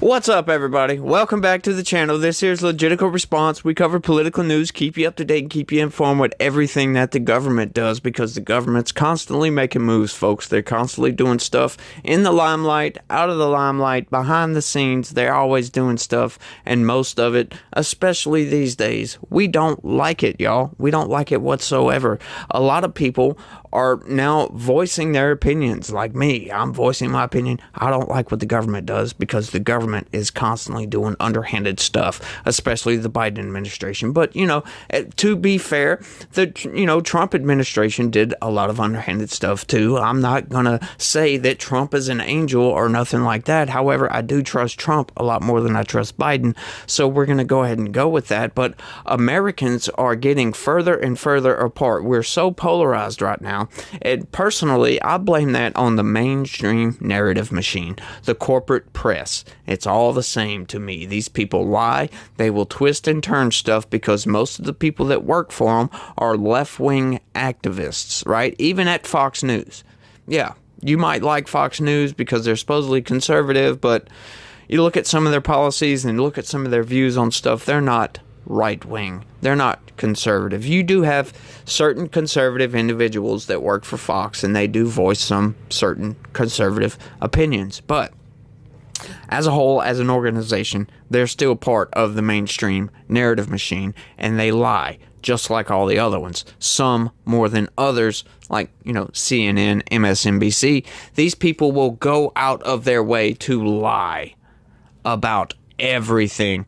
What's up, everybody? Welcome back to the channel. This here's Legitical Response. We cover political news, keep you up to date, and keep you informed with everything that the government does, because the government's constantly making moves, folks. They're constantly doing stuff in the limelight, out of the limelight, behind the scenes. They're always doing stuff, and most of it, especially these days, we don't like it, y'all. We don't like it whatsoever. A lot of people are now voicing their opinions, like me. I'm voicing my opinion. I don't like what the government does because the government is constantly doing underhanded stuff, especially the Biden administration. But, to be fair, the, Trump administration did a lot of underhanded stuff too. I'm not going to say that Trump is an angel or nothing like that. However, I do trust Trump a lot more than I trust Biden. So we're going to go ahead and go with that. But Americans are getting further and further apart. We're so polarized right now. And personally, I blame that on the mainstream narrative machine, the corporate press. It's all the same to me. These people lie. They will twist and turn stuff because most of the people that work for them are left-wing activists, right? Even at Fox News. Yeah, you might like Fox News because they're supposedly conservative, but you look at some of their policies and look at some of their views on stuff, they're not right-wing. They're not conservative. You do have certain conservative individuals that work for Fox, and they do voice some certain conservative opinions. But as a whole, as an organization, they're still part of the mainstream narrative machine, and they lie, just like all the other ones. Some more than others, like, CNN, MSNBC. These people will go out of their way to lie about everything.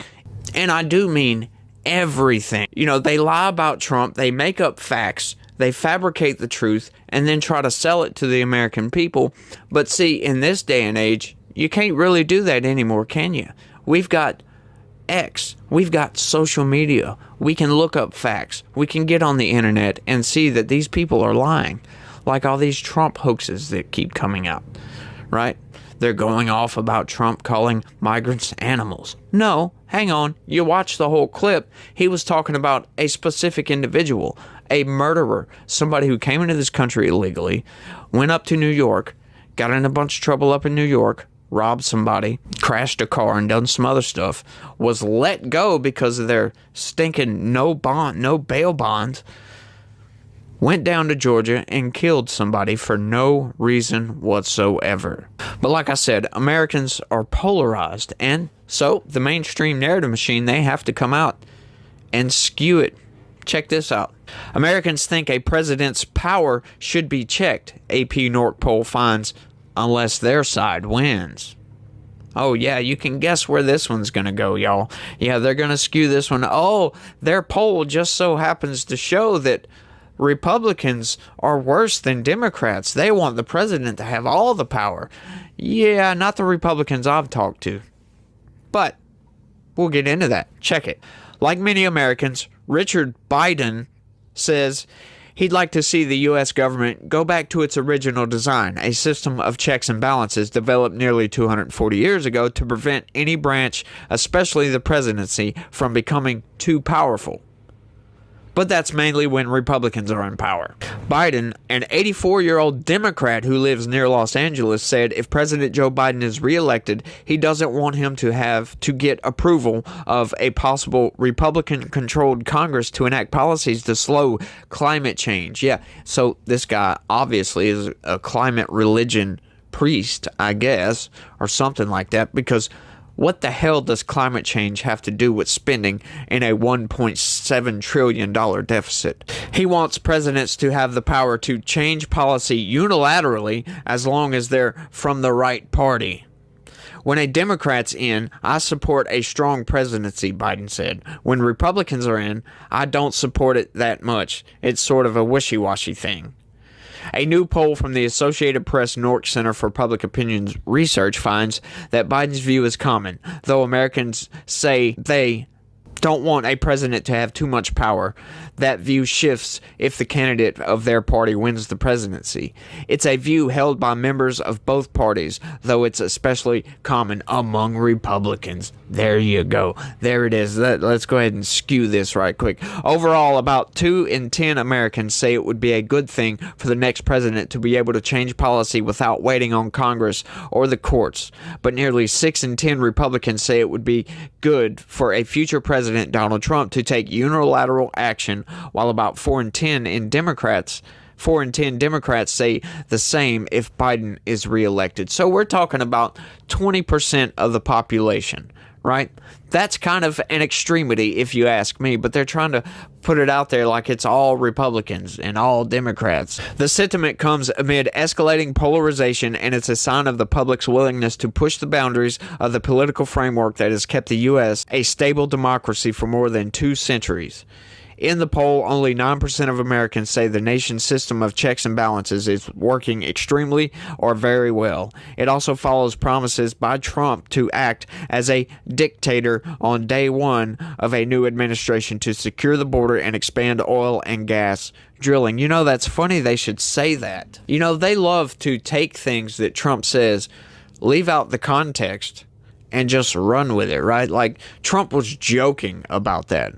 And I do mean everything. They lie about Trump, they make up facts, they fabricate the truth, and then try to sell it to the American people. But see, in this day and age, you can't really do that anymore, can you? We've got X, we've got social media, we can look up facts, we can get on the internet and see that these people are lying, like all these Trump hoaxes that keep coming out, right? They're going off about Trump calling migrants animals. No, hang on. You watch the whole clip. He was talking about a specific individual, a murderer, somebody who came into this country illegally, went up to New York, got in a bunch of trouble up in New York, robbed somebody, crashed a car, and done some other stuff, was let go because of their stinking no bail bonds, went down to Georgia and killed somebody for no reason whatsoever. But like I said, Americans are polarized, and so the mainstream narrative machine, they have to come out and skew it. Check this out. Americans think a president's power should be checked, AP Nork poll finds, unless their side wins. Oh, yeah, you can guess where this one's going to go, y'all. Yeah, they're going to skew this one. Oh, their poll just so happens to show that Republicans are worse than Democrats. They want the president to have all the power. Yeah, not the Republicans I've talked to. But we'll get into that. Check it. Like many Americans, Richard Biden says he'd like to see the U.S. government go back to its original design, a system of checks and balances developed nearly 240 years ago to prevent any branch, especially the presidency, from becoming too powerful. But that's mainly when Republicans are in power. Biden, an 84-year-old Democrat who lives near Los Angeles, said if President Joe Biden is reelected, he doesn't want him to have to get approval of a possible Republican-controlled Congress to enact policies to slow climate change. Yeah, so this guy obviously is a climate religion priest, I guess, or something like that, because what the hell does climate change have to do with spending in a $1.7 trillion deficit? He wants presidents to have the power to change policy unilaterally as long as they're from the right party. When a Democrat's in, I support a strong presidency, Biden said. When Republicans are in, I don't support it that much. It's sort of a wishy-washy thing. A new poll from the Associated Press Nork Center for Public Opinion Research finds that Biden's view is common, though Americans say they don't want a president to have too much power. That view shifts if the candidate of their party wins the presidency. It's a view held by members of both parties, though it's especially common among Republicans. There you go. There it is. Let's go ahead and skew this right quick. Overall, about 2 in 10 Americans say it would be a good thing for the next president to be able to change policy without waiting on Congress or the courts. But nearly 6 in 10 Republicans say it would be good for a future president, Donald Trump, to take unilateral action, while about 4 in 10 Democrats say the same if Biden is reelected. So we're talking about 20% of the population, right? That's kind of an extremity if you ask me, but they're trying to put it out there like it's all Republicans and all Democrats. The sentiment comes amid escalating polarization, and it's a sign of the public's willingness to push the boundaries of the political framework that has kept the U.S. a stable democracy for more than 2 centuries. In the poll, only 9% of Americans say the nation's system of checks and balances is working extremely or very well. It also follows promises by Trump to act as a dictator on day one of a new administration to secure the border and expand oil and gas drilling. You know, that's funny they should say that. You know, they love to take things that Trump says, leave out the context, and just run with it, right? Like, Trump was joking about that.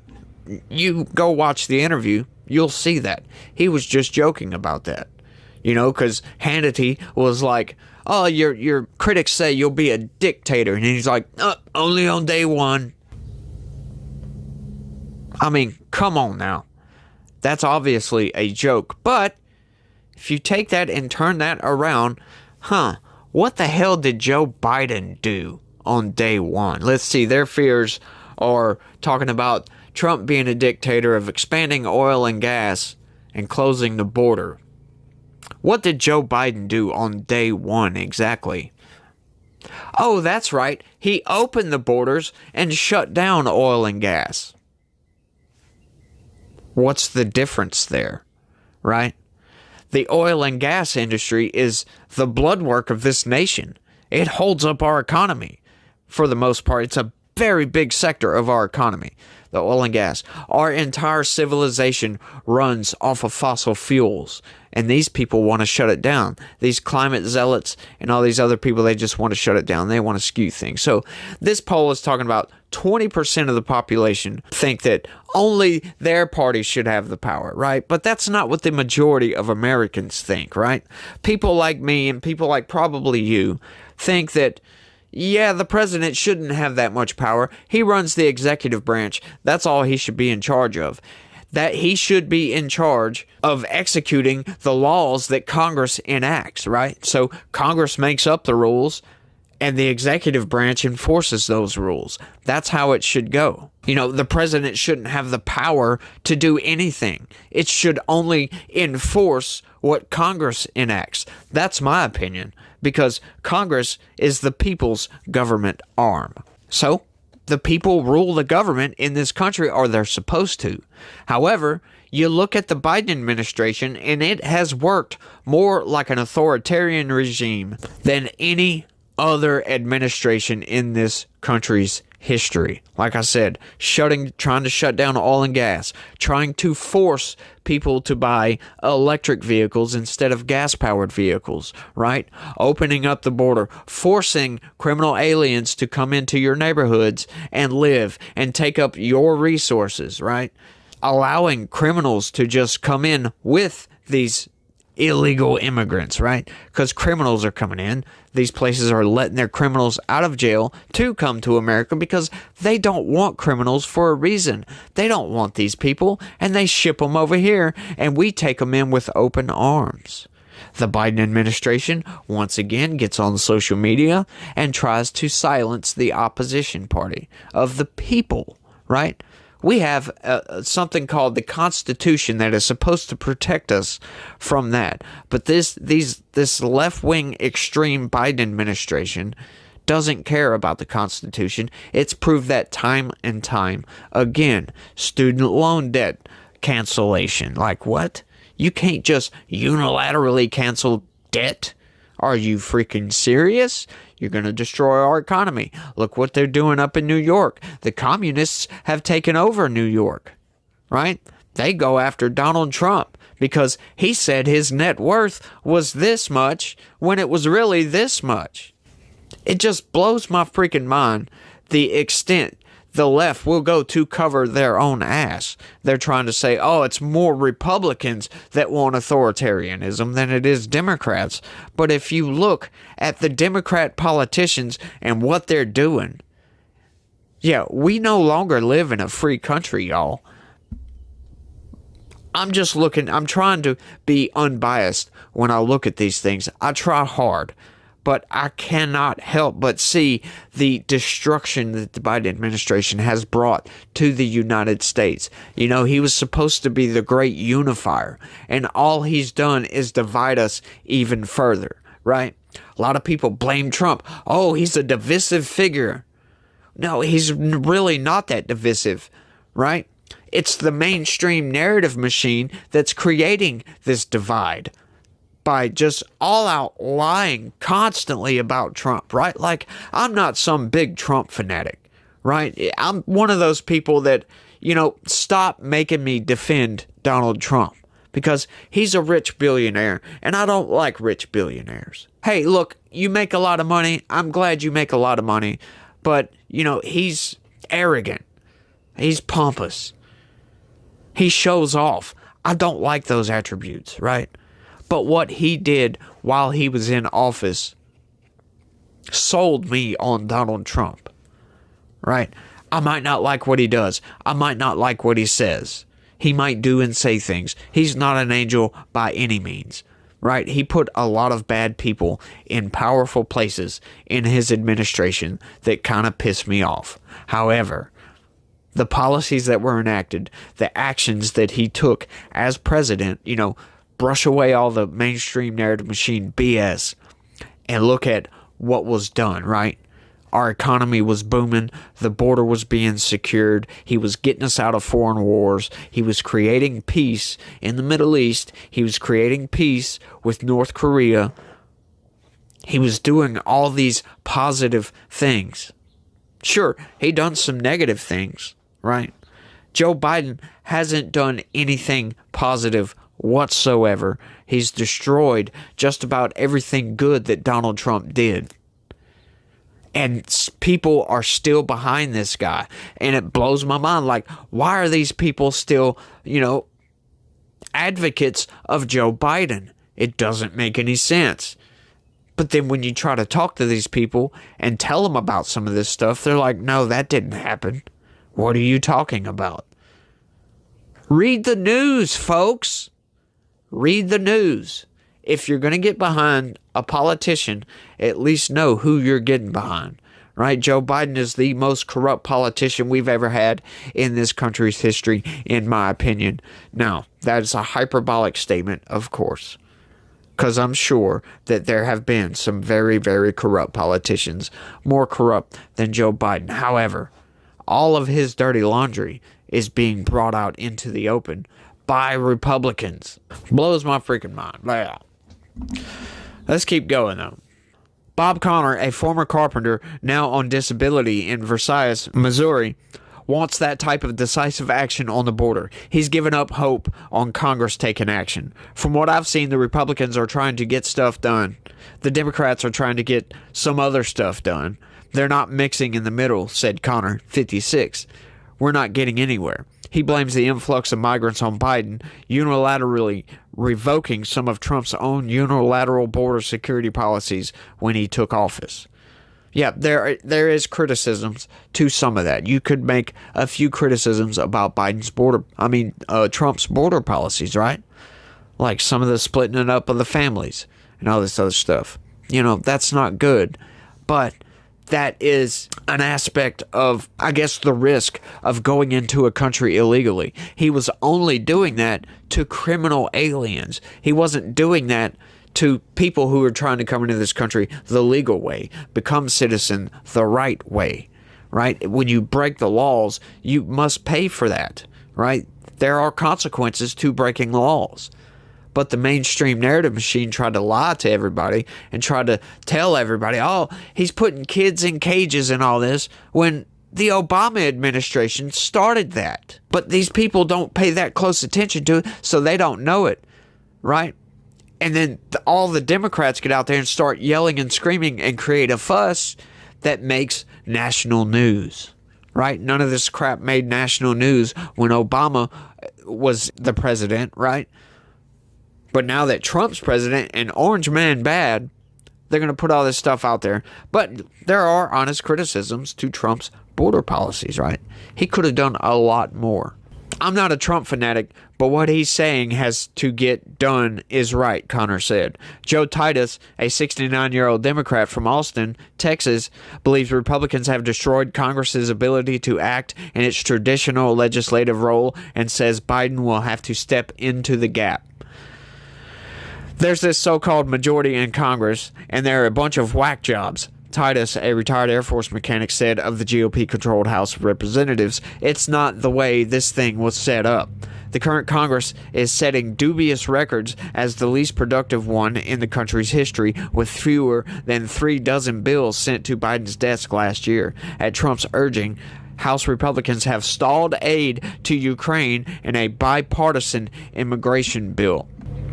You go watch the interview, you'll see that. He was just joking about that. You know, because Hannity was like, oh, your critics say you'll be a dictator. And he's like, only on day one. I mean, come on now. That's obviously a joke. But if you take that and turn that around, what the hell did Joe Biden do on day one? Let's see, their fears are talking about Trump being a dictator, of expanding oil and gas and closing the border. What did Joe Biden do on day one exactly? Oh, that's right. He opened the borders and shut down oil and gas. What's the difference there, right? The oil and gas industry is the bloodwork of this nation. It holds up our economy. For the most part, it's a very big sector of our economy, the oil and gas. Our entire civilization runs off of fossil fuels, and these people want to shut it down. These climate zealots and all these other people, they just want to shut it down. They want to skew things. So this poll is talking about 20% of the population think that only their party should have the power, right? But that's not what the majority of Americans think, right? People like me and people like probably you think that, yeah, the president shouldn't have that much power. He runs the executive branch. That's all he should be in charge of. That he should be in charge of executing the laws that Congress enacts, right? So Congress makes up the rules, and the executive branch enforces those rules. That's how it should go. You know, the president shouldn't have the power to do anything. It should only enforce what Congress enacts. That's my opinion, because Congress is the people's government arm. So the people rule the government in this country, or they're supposed to. However, you look at the Biden administration, and it has worked more like an authoritarian regime than any other administration in this country's history. Like I said, trying to shut down oil and gas, trying to force people to buy electric vehicles instead of gas-powered vehicles, right? Opening up the border, forcing criminal aliens to come into your neighborhoods and live and take up your resources, right? Allowing criminals to just come in with these illegal immigrants, right? Because criminals are coming in. These places are letting their criminals out of jail to come to America because they don't want criminals for a reason. They don't want these people, and they ship them over here, and we take them in with open arms. The Biden administration once again gets on social media and tries to silence the opposition party of the people, right? We have something called the Constitution that is supposed to protect us from that. But this left-wing extreme Biden administration doesn't care about the Constitution. It's proved that time and time again. Student loan debt cancellation. Like what? You can't just unilaterally cancel debt. Are you freaking serious? You're going to destroy our economy. Look what they're doing up in New York. The communists have taken over New York, right? They go after Donald Trump because he said his net worth was this much when it was really this much. It just blows my freaking mind the extent the left will go to cover their own ass. They're trying to say, oh, it's more Republicans that want authoritarianism than it is Democrats. But if you look at the Democrat politicians and what they're doing, yeah, we no longer live in a free country, y'all. I'm trying to be unbiased when I look at these things. I try hard. But I cannot help but see the destruction that the Biden administration has brought to the United States. You know, he was supposed to be the great unifier, and all he's done is divide us even further, right? A lot of people blame Trump. Oh, he's a divisive figure. No, he's really not that divisive, right? It's the mainstream narrative machine that's creating this divide by just all out lying constantly about Trump, right? Like, I'm not some big Trump fanatic, right? I'm one of those people that, you know, stop making me defend Donald Trump because he's a rich billionaire and I don't like rich billionaires. Hey, look, you make a lot of money. I'm glad you make a lot of money, but, you know, he's arrogant. He's pompous. He shows off. I don't like those attributes, right? But what he did while he was in office sold me on Donald Trump, right? I might not like what he does. I might not like what he says. He might do and say things. He's not an angel by any means, right? He put a lot of bad people in powerful places in his administration that kind of pissed me off. However, the policies that were enacted, the actions that he took as president, you know, brush away all the mainstream narrative machine BS and look at what was done, right? Our economy was booming. The border was being secured. He was getting us out of foreign wars. He was creating peace in the Middle East. He was creating peace with North Korea. He was doing all these positive things. Sure, he done some negative things, right? Joe Biden hasn't done anything positive whatsoever. He's destroyed just about everything good that Donald Trump did. And people are still behind this guy. And it blows my mind. Like, why are these people still, you know, advocates of Joe Biden? It doesn't make any sense. But then when you try to talk to these people and tell them about some of this stuff, they're like, no, that didn't happen. What are you talking about? Read the news, folks. Read the news. If you're going to get behind a politician, at least know who you're getting behind, right? Joe Biden is the most corrupt politician we've ever had in this country's history, in my opinion. Now, that is a hyperbolic statement, of course, because I'm sure that there have been some very, very corrupt politicians, more corrupt than Joe Biden. However, all of his dirty laundry is being brought out into the open by Republicans. Blows my freaking mind. Yeah. Let's keep going, though. Bob Conner, a former carpenter now on disability in Versailles, Missouri, wants that type of decisive action on the border. He's given up hope on Congress taking action. From what I've seen, the Republicans are trying to get stuff done. The Democrats are trying to get some other stuff done. They're not mixing in the middle, said Conner, 56. We're not getting anywhere. He blames the influx of migrants on Biden, unilaterally revoking some of Trump's own unilateral border security policies when he took office. Yeah, there is criticisms to some of that. You could make a few criticisms about Trump's border policies, right? Like some of the splitting it up of the families and all this other stuff. You know, that's not good. But that is an aspect of, I guess, the risk of going into a country illegally. He was only doing that to criminal aliens. He wasn't doing that to people who are trying to come into this country the legal way, become citizen the right way, right? When you break the laws, you must pay for that, right? There are consequences to breaking laws. But the mainstream narrative machine tried to lie to everybody and tried to tell everybody, oh, he's putting kids in cages and all this, when the Obama administration started that. But these people don't pay that close attention to it, so they don't know it, right? And then all the Democrats get out there and start yelling and screaming and create a fuss that makes national news, right? None of this crap made national news when Obama was the president, right? But now that Trump's president and Orange Man bad, they're going to put all this stuff out there. But there are honest criticisms to Trump's border policies, right? He could have done a lot more. I'm not a Trump fanatic, but what he's saying has to get done is right, Connor said. Joe Titus, a 69-year-old Democrat from Austin, Texas, believes Republicans have destroyed Congress's ability to act in its traditional legislative role and says Biden will have to step into the gap. There's this so-called majority in Congress, and there are a bunch of whack jobs. Titus, a retired Air Force mechanic, said of the GOP-controlled House of Representatives, it's not the way this thing was set up. The current Congress is setting dubious records as the least productive one in the country's history, with fewer than 3 dozen bills sent to Biden's desk last year. At Trump's urging, House Republicans have stalled aid to Ukraine in a bipartisan immigration bill.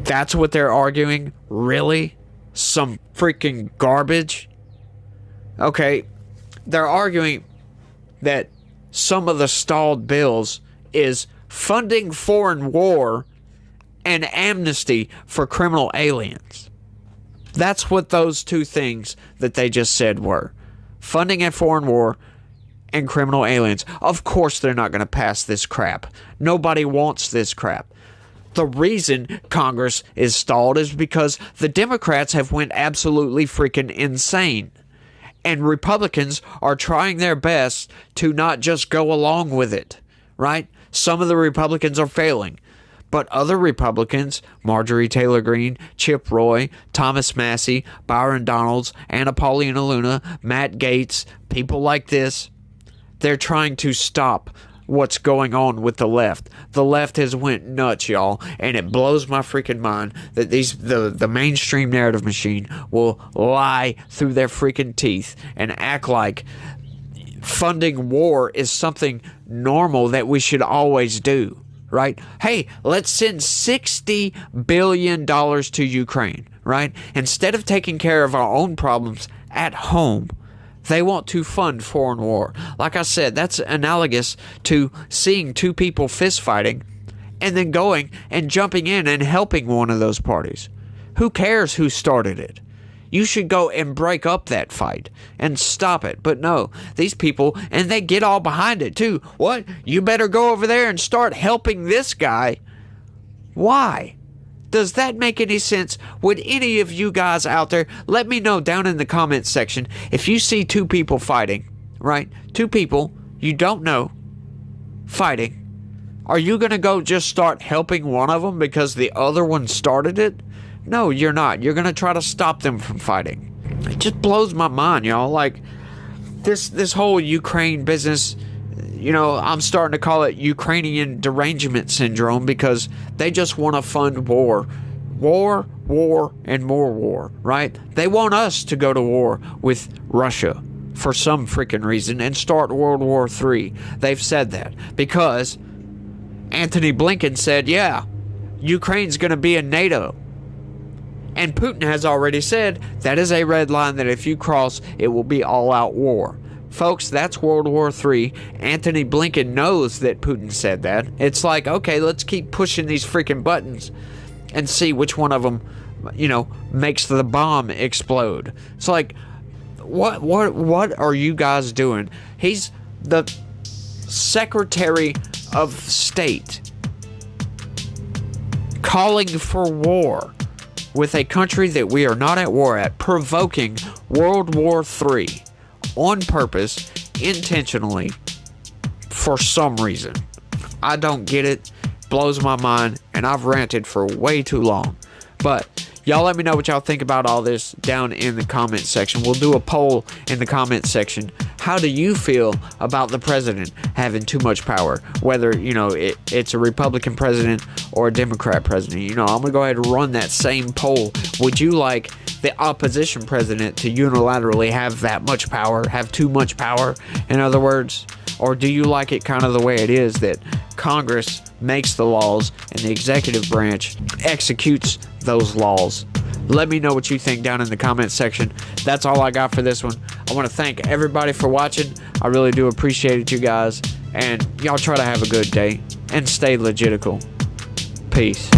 That's what they're arguing? Really? Some freaking garbage? Okay, they're arguing that some of the stalled bills is funding foreign war and amnesty for criminal aliens. That's what those two things that they just said were. Funding a foreign war and criminal aliens. Of course they're not going to pass this crap. Nobody wants this crap. The reason Congress is stalled is because the Democrats have went absolutely freaking insane. And Republicans are trying their best to not just go along with it, right? Some of the Republicans are failing. But other Republicans, Marjorie Taylor Greene, Chip Roy, Thomas Massie, Byron Donalds, Anna Paulina Luna, Matt Gaetz, people like this, they're trying to stop what's going on with the left. The left has went nuts, y'all, and it blows my freaking mind that the mainstream narrative machine will lie through their freaking teeth and act like funding war is something normal that we should always do, right? Hey, let's send $60 billion to Ukraine, right? Instead of taking care of our own problems at home, they want to fund foreign war. Like I said, that's analogous to seeing two people fist fighting and then going and jumping in and helping one of those parties. Who cares who started it? You should go and break up that fight and stop it. But no, these people, and they get all behind it too. What? You better go over there and start helping this guy. Why? Does that make any sense? Would any of you guys out there, let me know down in the comments section, if you see two people fighting, right? Two people you don't know fighting. Are you going to go just start helping one of them because the other one started it? No, you're not. You're going to try to stop them from fighting. It just blows my mind, y'all. Like, this whole Ukraine business, you know, I'm starting to call it Ukrainian derangement syndrome because they just want to fund war. War, war, and more war, right? They want us to go to war with Russia for some freaking reason and start World War III. They've said that because Antony Blinken said, yeah, Ukraine's going to be in NATO. And Putin has already said that is a red line that if you cross, it will be all-out war. Folks, that's World War III. Antony Blinken knows that Putin said that. It's like, okay, let's keep pushing these freaking buttons and see which one of them, you know, makes the bomb explode. It's like, what are you guys doing? He's the Secretary of State calling for war with a country that we are not at war at, provoking World War III. On purpose, intentionally, for some reason. I don't get it. Blows my mind, and I've ranted for way too long. But y'all let me know what y'all think about all this down in the comment section. We'll do a poll in the comment section. How do you feel about the president having too much power? Whether, it's a Republican president or a Democrat president. I'm going to go ahead and run that same poll. Would you like the opposition president to unilaterally have that much power, have too much power, in other words? Or do you like it kind of the way it is, that Congress makes the laws and the executive branch executes those laws? Let me know what you think down in the comments section. That's all I got for this one. I want to thank everybody for watching. I really do appreciate it, you guys. And y'all try to have a good day and stay legitical. Peace.